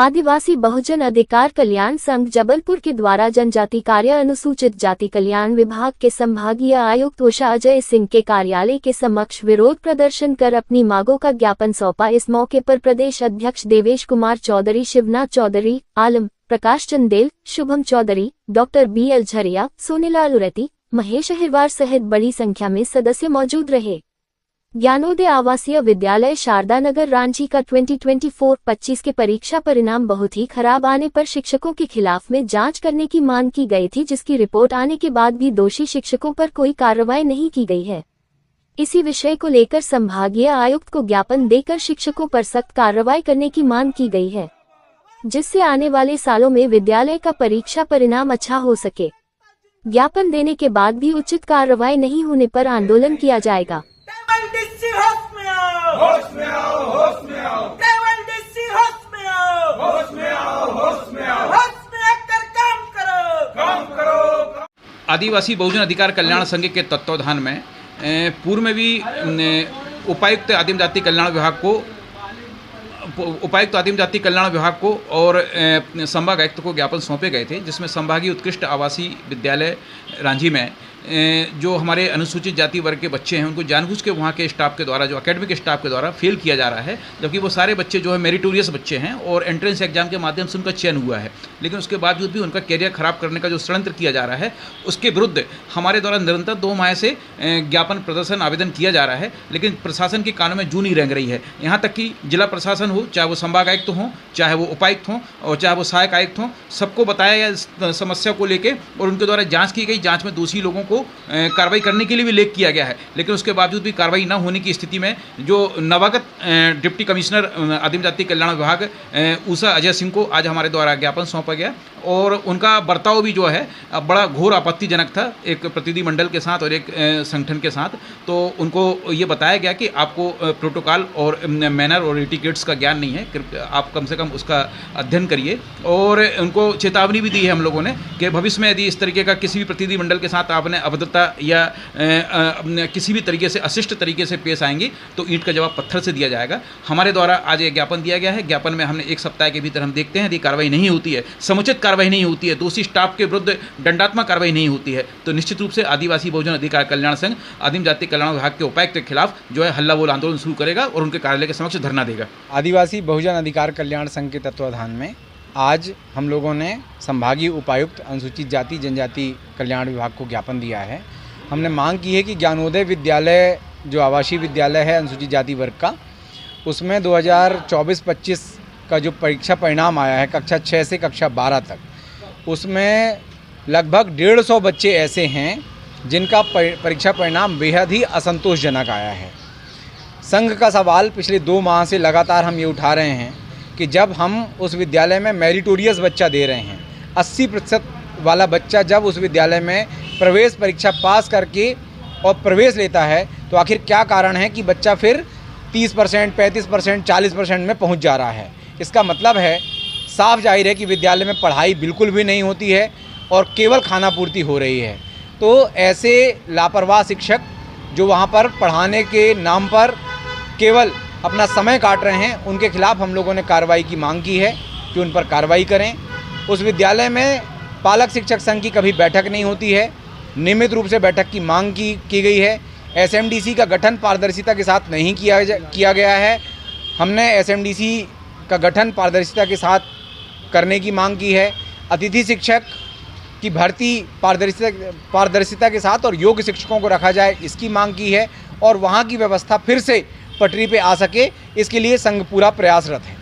आदिवासी बहुजन अधिकार कल्याण संघ जबलपुर के द्वारा जनजाति कार्य अनुसूचित जाति कल्याण विभाग के संभागीय आयुक्त उषा अजय सिंह के कार्यालय के समक्ष विरोध प्रदर्शन कर अपनी मांगों का ज्ञापन सौंपा। इस मौके पर प्रदेश अध्यक्ष देवेश कुमार चौधरी, शिवनाथ चौधरी, आलम प्रकाश चंदेल, शुभम चौधरी, डॉक्टर BL झरिया, सोनीलाल उरेती, महेश अहिरवार सहित बड़ी संख्या में सदस्य मौजूद रहे। ज्ञानोदय आवासीय विद्यालय शारदा नगर रांची का 2024-25 के परीक्षा परिणाम बहुत ही खराब आने पर शिक्षकों के खिलाफ में जांच करने की मांग की गई थी, जिसकी रिपोर्ट आने के बाद भी दोषी शिक्षकों पर कोई कार्रवाई नहीं की गई है। इसी विषय को लेकर संभागीय आयुक्त को ज्ञापन देकर शिक्षकों पर सख्त कार्रवाई करने की मांग की गई है, जिससे आने वाले सालों में विद्यालय का परीक्षा परिणाम अच्छा हो सके। ज्ञापन देने के बाद भी उचित कार्रवाई नहीं होने पर आंदोलन किया जाएगा। आदिवासी बहुजन अधिकार कल्याण संघ के तत्वावधान में पूर्व में भी उपायुक्त आदिम जाति कल्याण विभाग को और संभाग आयुक्त को ज्ञापन सौंपे गए थे, जिसमें संभागीय उत्कृष्ट आवासीय विद्यालय रांची में जो हमारे अनुसूचित जाति वर्ग के बच्चे हैं उनको जानबूझ के वहाँ के स्टाफ के द्वारा, जो एकेडमिक स्टाफ के द्वारा फेल किया जा रहा है, जबकि वो सारे बच्चे जो है मेरिटोरियस बच्चे हैं और एंट्रेंस एग्जाम के माध्यम से उनका चयन हुआ है, लेकिन उसके बावजूद भी उनका कैरियर खराब करने का जो षड्यंत्र किया जा रहा है उसके विरुद्ध हमारे द्वारा निरंतर 2 माह से ज्ञापन प्रदर्शन आवेदन किया जा रहा है, लेकिन प्रशासन के कानों में जू नहीं रेंग रही है। यहाँ तक कि जिला प्रशासन हो, चाहे वो संभाग आयुक्त हों, चाहे वो उपायुक्त हों और चाहे वो सहायक आयुक्त हों, सबको बताया गया समस्या को लेकर और उनके द्वारा जाँच की गई। जाँच में दोषी लोगों को कार्रवाई करने के लिए भी लेख किया गया है, लेकिन उसके बावजूद भी कार्रवाई न होने की स्थिति में जो नवागत डिप्टी कमिश्नर आदिम जाति कल्याण विभाग उषा अजय सिंह को आज हमारे द्वारा ज्ञापन सौंपा गया और उनका बर्ताव भी जो है बड़ा घोर आपत्तिजनक था, एक प्रतिनिधि मंडल के साथ और एक संगठन के साथ। तो उनको ये बताया गया कि आपको प्रोटोकॉल और मैनर और एटिकेट्स का ज्ञान नहीं है, आप कम से कम उसका अध्ययन करिए। और उनको चेतावनी भी दी है हम लोगों ने कि भविष्य में यदि इस तरीके का किसी भी प्रतिनिधि मंडल के साथ आपने अभद्रता या किसी भी तरीके से अशिष्ट तरीके से पेश आएंगे तो ईंट का जवाब पत्थर से दिया जाएगा। हमारे द्वारा आज ये ज्ञापन दिया गया है। ज्ञापन में हमने 1 सप्ताह के भीतर हम देखते हैं यदि कार्रवाई नहीं होती है, समुचित कार्रवाई नहीं होती है, दोषी स्टाफ के विरुद्ध दंडात्मक कार्रवाई नहीं होती है, तो निश्चित रूप से आदिवासी बहुजन अधिकार कल्याण संघ आदिम जाति कल्याण विभाग के उपायुक्त के खिलाफ जो है हल्ला बोल आंदोलन शुरू करेगा और उनके कार्यालय के समक्ष धरना देगा। आदिवासी बहुजन अधिकार कल्याण संघ के तत्वावधान में आज हम लोगों ने संभागीय उपायुक्त अनुसूचित जाति जनजाति कल्याण विभाग को ज्ञापन दिया है। हमने मांग की है कि ज्ञानोदय विद्यालय जो आवासीय विद्यालय है अनुसूचित जाति वर्ग का, उसमें 2024-25 का जो परीक्षा परिणाम आया है कक्षा 6 से कक्षा 12 तक, उसमें लगभग 150 बच्चे ऐसे हैं जिनका परीक्षा परिणाम बेहद ही असंतोषजनक आया है। संघ का सवाल पिछले 2 माह से लगातार हम ये उठा रहे हैं कि जब हम उस विद्यालय में मेरिटोरियस बच्चा दे रहे हैं, 80% वाला बच्चा जब उस विद्यालय में प्रवेश परीक्षा पास करके और प्रवेश लेता है, तो आखिर क्या कारण है कि बच्चा फिर 30%, 35%, 40% में पहुंच जा रहा है। इसका मतलब है, साफ जाहिर है कि विद्यालय में पढ़ाई बिल्कुल भी नहीं होती है और केवल खाना पूर्ति हो रही है। तो ऐसे लापरवाह शिक्षक जो वहाँ पर पढ़ाने के नाम पर केवल अपना समय काट रहे हैं, उनके खिलाफ हम लोगों ने कार्रवाई की मांग की है कि उन पर कार्रवाई करें। उस विद्यालय में पालक शिक्षक संघ की कभी बैठक नहीं होती है, नियमित रूप से बैठक की मांग की गई है। SMDC का गठन पारदर्शिता के साथ नहीं किया गया है। हमने SMDC का गठन पारदर्शिता के साथ करने की मांग की है। अतिथि शिक्षक की भर्ती पारदर्शिता के साथ और योग्य शिक्षकों को रखा जाए, इसकी मांग की है और वहाँ की व्यवस्था फिर से पटरी पे आ सके, इसके लिए संघ पूरा प्रयासरत है।